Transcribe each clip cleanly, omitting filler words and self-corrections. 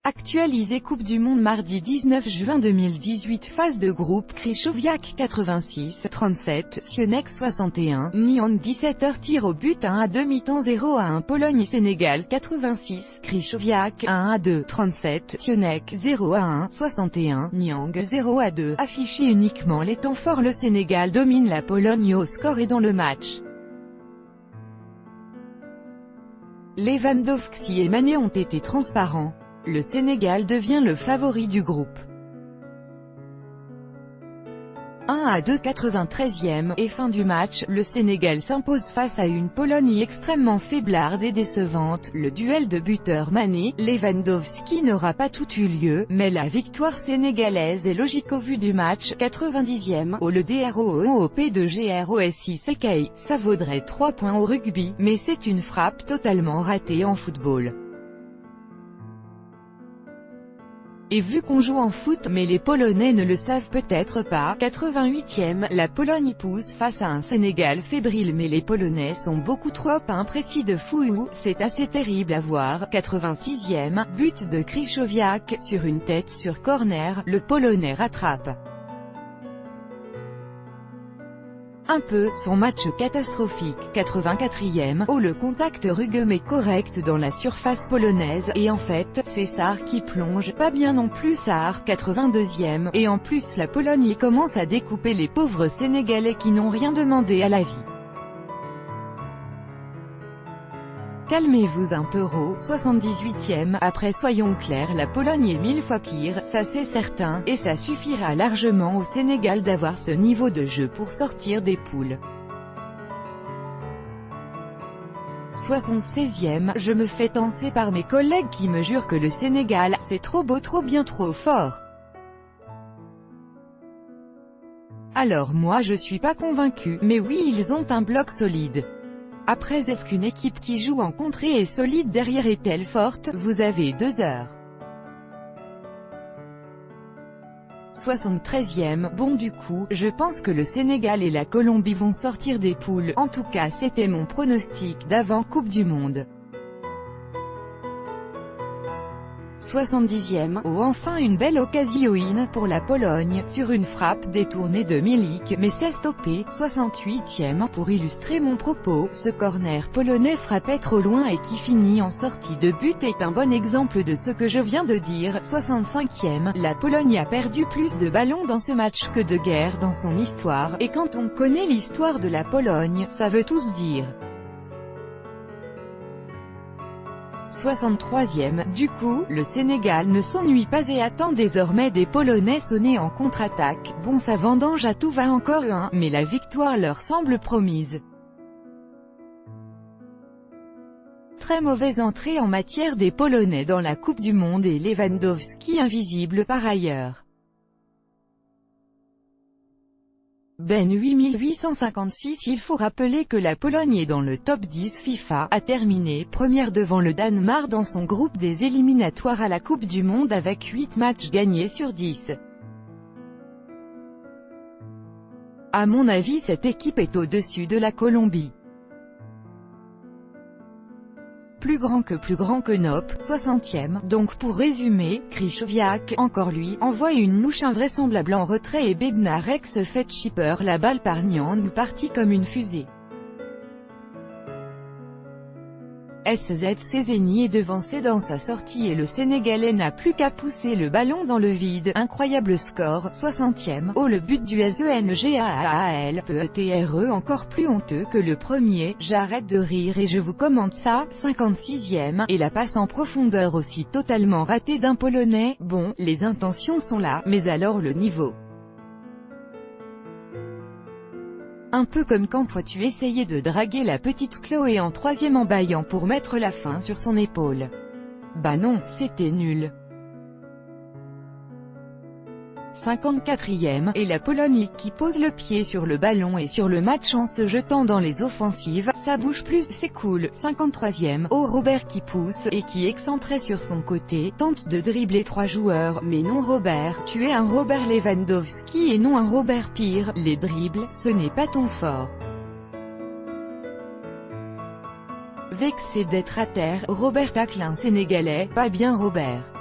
Actualisé Coupe du Monde mardi 19 juin 2018. Phase de groupe: Krychowiak 86, 37, Sionek 61, Nyang 17h. Tir au but 1-2, mi-temps 0-1. Pologne-Sénégal 86, Krychowiak 1-2, 37, Sionek 0-1, 61, Nyang 0-2. Affiché uniquement les temps forts, le Sénégal domine la Pologne au score et dans le match. Lewandowski et Mané ont été transparents. Le Sénégal devient le favori du groupe. 1-2, 93e, et fin du match, le Sénégal s'impose face à une Pologne extrêmement faiblarde et décevante. Le duel de buteurs Mané-Lewandowski n'aura pas tout eu lieu, mais la victoire sénégalaise est logique au vu du match. 90e, au le DROOP de GROSI Sekai, ça vaudrait 3 points au rugby, mais c'est une frappe totalement ratée en football. Et vu qu'on joue en foot, mais les Polonais ne le savent peut-être pas. 88e, la Pologne pousse face à un Sénégal fébrile, mais les Polonais sont beaucoup trop imprécis de fou. C'est assez terrible à voir. 86e, but de Krychowiak, sur une tête sur corner, le Polonais rattrape un peu son match catastrophique. 84e, le contact rugueux mais correct dans la surface polonaise, et en fait, c'est Sarr qui plonge, pas bien non plus Sarr. 82e, et en plus la Pologne y commence à découper les pauvres Sénégalais qui n'ont rien demandé à la vie. Calmez-vous un peu. 78e, après soyons clairs, la Pologne est 1000 fois pire, ça c'est certain, et ça suffira largement au Sénégal d'avoir ce niveau de jeu pour sortir des poules. 76e, je me fais tancer par mes collègues qui me jurent que le Sénégal, c'est trop beau, trop bien, trop fort. Alors moi je suis pas convaincu, mais oui, ils ont un bloc solide. Après, est-ce qu'une équipe qui joue en contrée est solide derrière est-elle forte? Vous avez 2 heures. 73e, bon du coup, je pense que le Sénégal et la Colombie vont sortir des poules, en tout cas c'était mon pronostic d'avant Coupe du Monde. 70e, enfin une belle occasion pour la Pologne, sur une frappe détournée de Milik, mais c'est stoppé. 68e, pour illustrer mon propos, ce corner polonais frappé trop loin et qui finit en sortie de but est un bon exemple de ce que je viens de dire. 65e, la Pologne a perdu plus de ballons dans ce match que de guerre dans son histoire, et quand on connaît l'histoire de la Pologne, ça veut tout se dire. 63e, du coup, le Sénégal ne s'ennuie pas et attend désormais des Polonais sonner en contre-attaque. Bon, ça vendange à tout va encore mais la victoire leur semble promise. Très mauvaise entrée en matière des Polonais dans la Coupe du Monde et Lewandowski invisible par ailleurs. Ben 8856. Il faut rappeler que la Pologne est dans le top 10 FIFA, a terminé première devant le Danemark dans son groupe des éliminatoires à la Coupe du Monde avec 8 matchs gagnés sur 10. À mon avis, cette équipe est au-dessus de la Colombie. Plus grand que Nop, 60e, donc pour résumer, Krychowiak, encore lui, envoie une louche invraisemblable en retrait et Bednarek se fait chipper la balle par Nyang, parti comme une fusée. SZ Cezeni est devancé dans sa sortie et le Sénégalais n'a plus qu'à pousser le ballon dans le vide. Incroyable score. 60e, le but du SENGAAL PETRE encore plus honteux que le premier, j'arrête de rire et je vous commente ça. 56e, et la passe en profondeur aussi totalement ratée d'un Polonais. Bon, les intentions sont là, mais alors le niveau. Un peu comme quand toi tu essayais de draguer la petite Chloé en 3e en bâillant pour mettre la fin sur son épaule. Bah non, c'était nul. 54e, et la Pologne qui pose le pied sur le ballon et sur le match en se jetant dans les offensives, ça bouge plus, c'est cool. 53e, Robert qui pousse, et qui excentré sur son côté, tente de dribbler 3 joueurs, mais non Robert, tu es un Robert Lewandowski et non un Robert Pire, les dribbles, ce n'est pas ton fort. Vexé d'être à terre, Robert tacle un Sénégalais, pas bien Robert.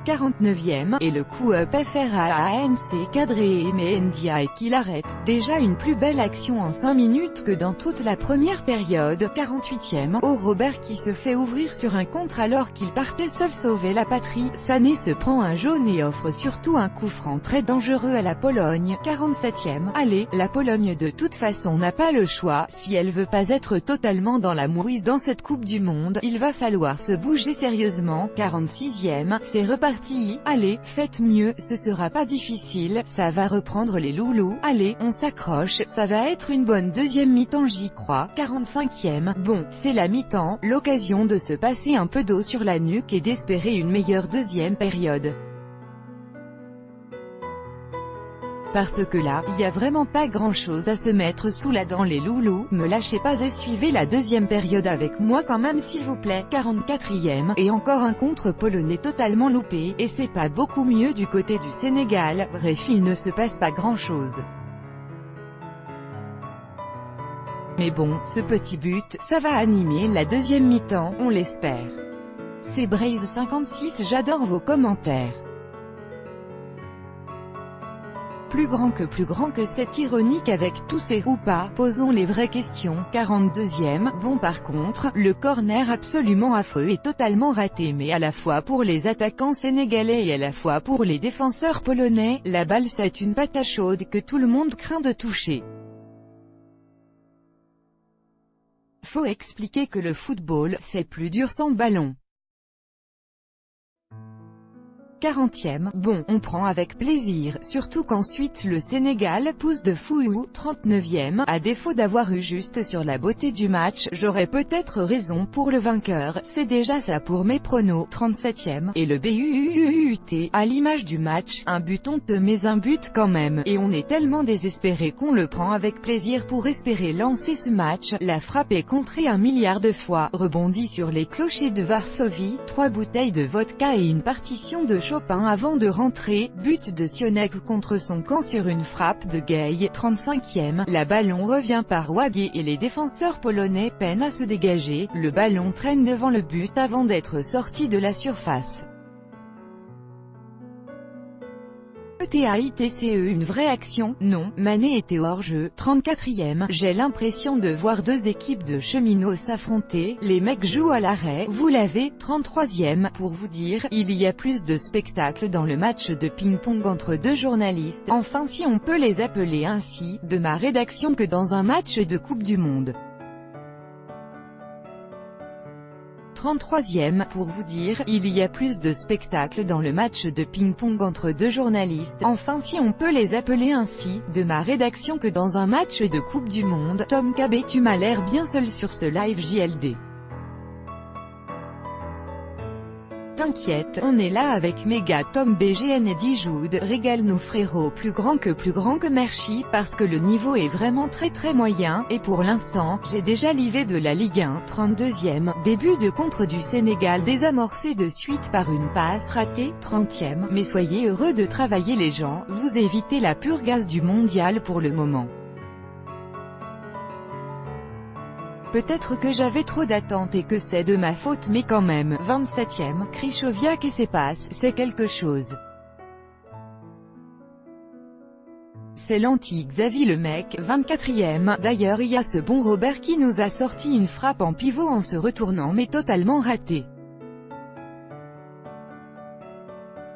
49e, et le coup-up FRAANC cadré mais Ndiaye qui l'arrête. Déjà une plus belle action en 5 minutes que dans toute la première période. 48e, au Robert qui se fait ouvrir sur un contre alors qu'il partait seul sauver la patrie. Sané se prend un jaune et offre surtout un coup franc très dangereux à la Pologne. 47e, allez, la Pologne de toute façon n'a pas le choix, si elle veut pas être totalement dans la mouise dans cette Coupe du Monde, il va falloir se bouger sérieusement. 46e, c'est reparti. Allez, faites mieux, ce sera pas difficile, ça va reprendre les loulous, allez, on s'accroche, ça va être une bonne deuxième mi-temps j'y crois. 45e, bon, c'est la mi-temps, l'occasion de se passer un peu d'eau sur la nuque et d'espérer une meilleure deuxième période. Parce que là, y a vraiment pas grand chose à se mettre sous la dent les loulous, me lâchez pas et suivez la deuxième période avec moi quand même s'il vous plaît. 44e, et encore un contre polonais totalement loupé, et c'est pas beaucoup mieux du côté du Sénégal, bref il ne se passe pas grand chose. Mais bon, ce petit but, ça va animer la deuxième mi-temps, on l'espère. C'est Braze56 j'adore vos commentaires. Plus grand que c'est ironique avec tous ces ou pas, posons les vraies questions. 42e, bon par contre, le corner absolument affreux et totalement raté mais à la fois pour les attaquants sénégalais et à la fois pour les défenseurs polonais, la balle c'est une patate chaude que tout le monde craint de toucher. Faut expliquer que le football, c'est plus dur sans ballon. 40e, bon, on prend avec plaisir, surtout qu'ensuite le Sénégal pousse de fou. 39e, à défaut d'avoir eu juste sur la beauté du match, j'aurais peut-être raison pour le vainqueur, c'est déjà ça pour mes pronos. 37e, et le BUUUT, à l'image du match, un but honteux mais un but quand même, et on est tellement désespéré qu'on le prend avec plaisir pour espérer lancer ce match, la frappe est contrée 1 milliard de fois, rebondit sur les clochers de Varsovie, 3 bouteilles de vodka et une partition de Chopin avant de rentrer, but de Sionek contre son camp sur une frappe de Gay. 35e, la ballon revient par Wagé et les défenseurs polonais peinent à se dégager, le ballon traîne devant le but avant d'être sorti de la surface. ETAITCE une vraie action, non, Mané était hors jeu. 34e, j'ai l'impression de voir deux équipes de cheminots s'affronter, les mecs jouent à l'arrêt, vous l'avez. 33e, pour vous dire, il y a plus de spectacle dans le match de ping-pong entre deux journalistes, enfin si on peut les appeler ainsi, de ma rédaction que dans un match de Coupe du Monde. 33e, pour vous dire, il y a plus de spectacle dans le match de ping-pong entre deux journalistes, enfin si on peut les appeler ainsi, de ma rédaction que dans un match de Coupe du Monde. Tom KB tu m'as l'air bien seul sur ce live JLD. T'inquiète, on est là avec Méga Tom BGN et Dijoud, régale nos frérots plus grand que merci, parce que le niveau est vraiment très moyen, et pour l'instant, j'ai déjà livé de la Ligue 1. 32e, début de contre du Sénégal désamorcé de suite par une passe ratée. 30e, mais soyez heureux de travailler les gens, vous évitez la purgasse du mondial pour le moment. Peut-être que j'avais trop d'attentes et que c'est de ma faute mais quand même. 27e, Krychowiak et ses passes, c'est quelque chose. C'est l'anti-Xavi le mec. 24e, d'ailleurs il y a ce bon Robert qui nous a sorti une frappe en pivot en se retournant mais totalement ratée.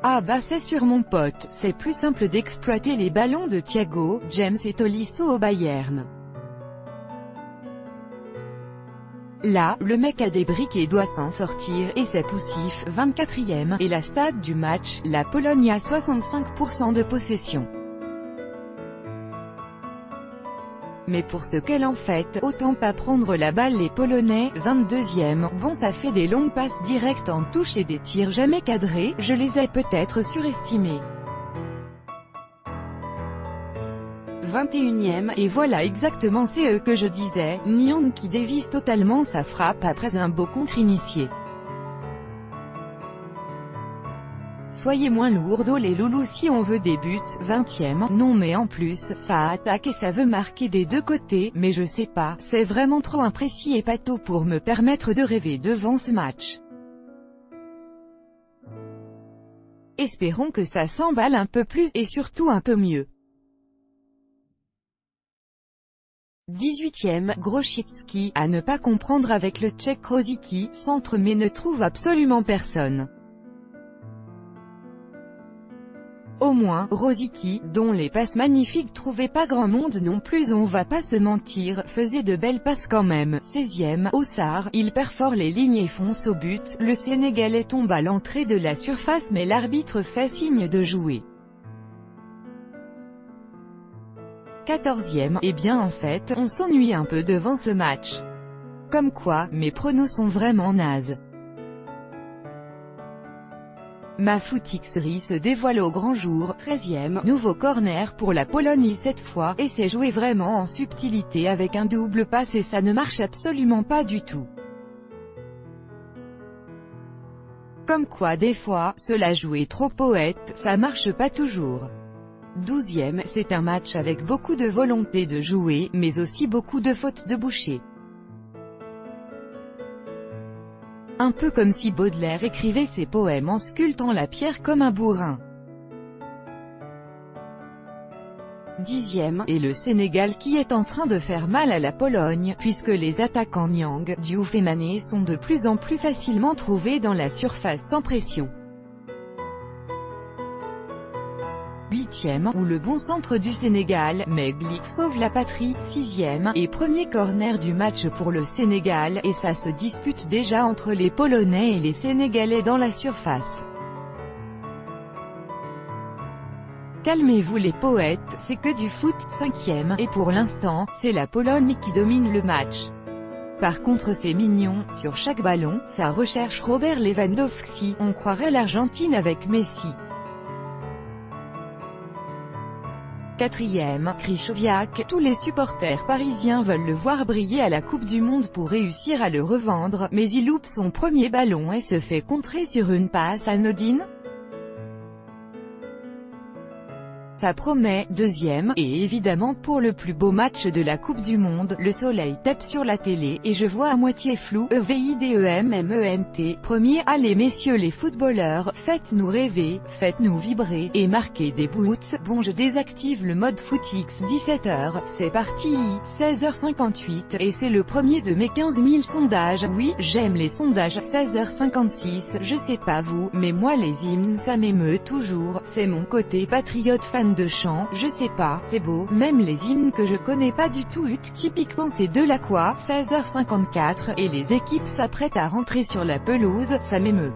Ah bah c'est sur mon pote, c'est plus simple d'exploiter les ballons de Thiago, James et Tolisso au Bayern. Là, le mec a des briques et doit s'en sortir, et c'est poussif. 24e, et la stat du match, la Pologne a 65% de possession. Mais pour ce qu'elle en fait, autant pas prendre la balle les Polonais. 22e, bon ça fait des longues passes directes en touche et des tirs jamais cadrés, je les ai peut-être surestimés. 21e, et voilà exactement c'est eux que je disais, Nyang qui dévisse totalement sa frappe après un beau contre initié. Soyez moins lourds les loulous si on veut des buts. 20e, non mais en plus, ça attaque et ça veut marquer des deux côtés, mais je sais pas, c'est vraiment trop imprécis et pato pour me permettre de rêver devant ce match. Espérons que ça s'emballe un peu plus et surtout un peu mieux. 18e, Grosicki, à ne pas comprendre avec le Tchèque Rosicky, centre mais ne trouve absolument personne. Au moins, Rosicky, dont les passes magnifiques trouvaient pas grand monde non plus, on va pas se mentir, faisait de belles passes quand même. 16e, Ossard, il perfore les lignes et fonce au but, le Sénégalais tombe à l'entrée de la surface mais l'arbitre fait signe de jouer. 14e, eh bien en fait, on s'ennuie un peu devant ce match. Comme quoi, mes pronos sont vraiment nazes. Ma footixerie se dévoile au grand jour. 13e, nouveau corner pour la Pologne cette fois, et c'est joué vraiment en subtilité avec un double passe et ça ne marche absolument pas du tout. Comme quoi des fois, cela jouer trop poète, ça marche pas toujours. 12e, c'est un match avec beaucoup de volonté de jouer, mais aussi beaucoup de fautes de boucher. Un peu comme si Baudelaire écrivait ses poèmes en sculptant la pierre comme un bourrin. 10e, et le Sénégal qui est en train de faire mal à la Pologne, puisque les attaquants Niang, Diouf et Mané sont de plus en plus facilement trouvés dans la surface sans pression. 8e, où le bon centre du Sénégal, Meghlik sauve la patrie. 6e, et premier corner du match pour le Sénégal, et ça se dispute déjà entre les Polonais et les Sénégalais dans la surface. Calmez-vous les poètes, c'est que du foot. 5e, et pour l'instant, c'est la Pologne qui domine le match. Par contre c'est mignon, sur chaque ballon, ça recherche Robert Lewandowski, on croirait l'Argentine avec Messi. 4e, Krychowiak, tous les supporters parisiens veulent le voir briller à la Coupe du Monde pour réussir à le revendre, mais il loupe son premier ballon et se fait contrer sur une passe anodine. Ça promet. 2e, et évidemment pour le plus beau match de la Coupe du Monde, le soleil tape sur la télé, et je vois à moitié flou, EVIDEMMENT, premier, allez messieurs les footballeurs, faites-nous rêver, faites-nous vibrer, et marquez des buts. Bon je désactive le mode footix. 17h, c'est parti. 16h58, et c'est le premier de mes 15 000 sondages, oui, j'aime les sondages. 16h56, je sais pas vous, mais moi les hymnes ça m'émeut toujours, c'est mon côté patriote fan de chant, je sais pas, c'est beau, même les hymnes que je connais pas du tout, typiquement c'est de la quoi. 16h54, et les équipes s'apprêtent à rentrer sur la pelouse, ça m'émeut.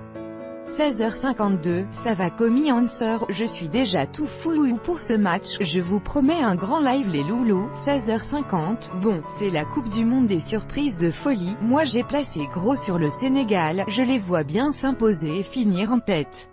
16h52, ça va commis answer, je suis déjà tout fou pour ce match, je vous promets un grand live les loulous. 16h50, bon, c'est la Coupe du Monde des surprises de folie, moi j'ai placé gros sur le Sénégal, je les vois bien s'imposer et finir en tête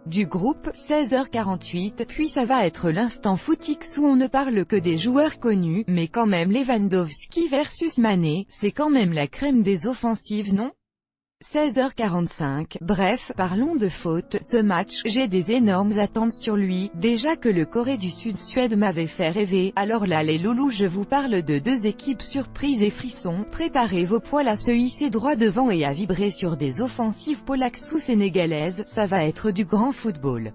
du groupe. 16h48, puis ça va être l'instant footix où on ne parle que des joueurs connus, mais quand même Lewandowski versus Mané, c'est quand même la crème des offensives non? 16h45, bref, parlons de faute, ce match, j'ai des énormes attentes sur lui, déjà que le Corée du Sud-Suède m'avait fait rêver, alors là les loulous je vous parle de deux équipes surprises et frissons, préparez vos poils à se hisser droit devant et à vibrer sur des offensives polaques ou sénégalaises, ça va être du grand football.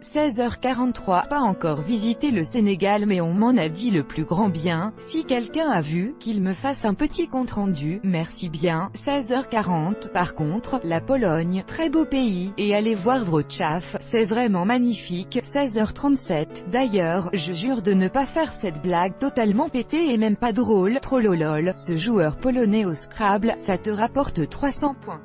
16h43, pas encore visité le Sénégal mais on m'en a dit le plus grand bien, si quelqu'un a vu, qu'il me fasse un petit compte-rendu, merci bien. 16h40, par contre, la Pologne, très beau pays, et allez voir Wrocław, c'est vraiment magnifique. 16h37, d'ailleurs, je jure de ne pas faire cette blague totalement pétée et même pas drôle, trollolol, ce joueur polonais au Scrabble, ça te rapporte 300 points.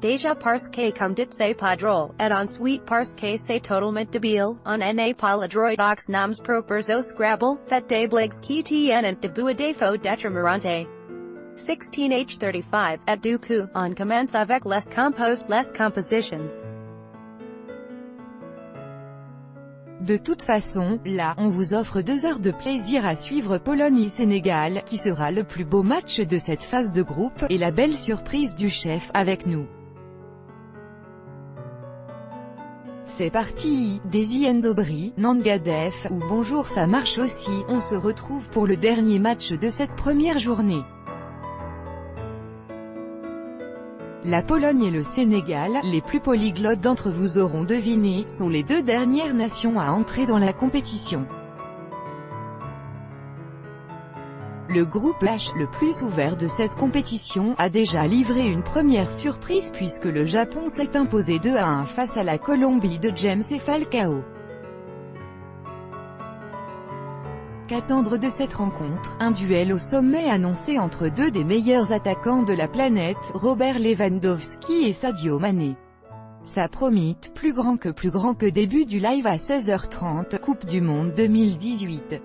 Deja parce que comme dit c'est pas drôle, et ensuite parce que c'est totalement débile, on n'a pas le droit aux noms propres au Scrabble, faites des blagues qui tiennent debout à défaut d'être marrantes. 16h35, et du coup, on commence avec les compositions. De toute façon, là, on vous offre 2 heures de plaisir à suivre Pologne-Sénégal, qui sera le plus beau match de cette phase de groupe, et la belle surprise du chef, avec nous. C'est parti, Desi Ndobri, Nangadef, ou bonjour ça marche aussi, on se retrouve pour le dernier match de cette première journée. La Pologne et le Sénégal, les plus polyglottes d'entre vous auront deviné, sont les deux dernières nations à entrer dans la compétition. Le groupe H, le plus ouvert de cette compétition, a déjà livré une première surprise puisque le Japon s'est imposé 2-1 face à la Colombie de James et Falcao. Qu'attendre de cette rencontre? Un duel au sommet annoncé entre deux des meilleurs attaquants de la planète, Robert Lewandowski et Sadio Mané. Ça promet plus grand que début du live à 16h30, Coupe du Monde 2018.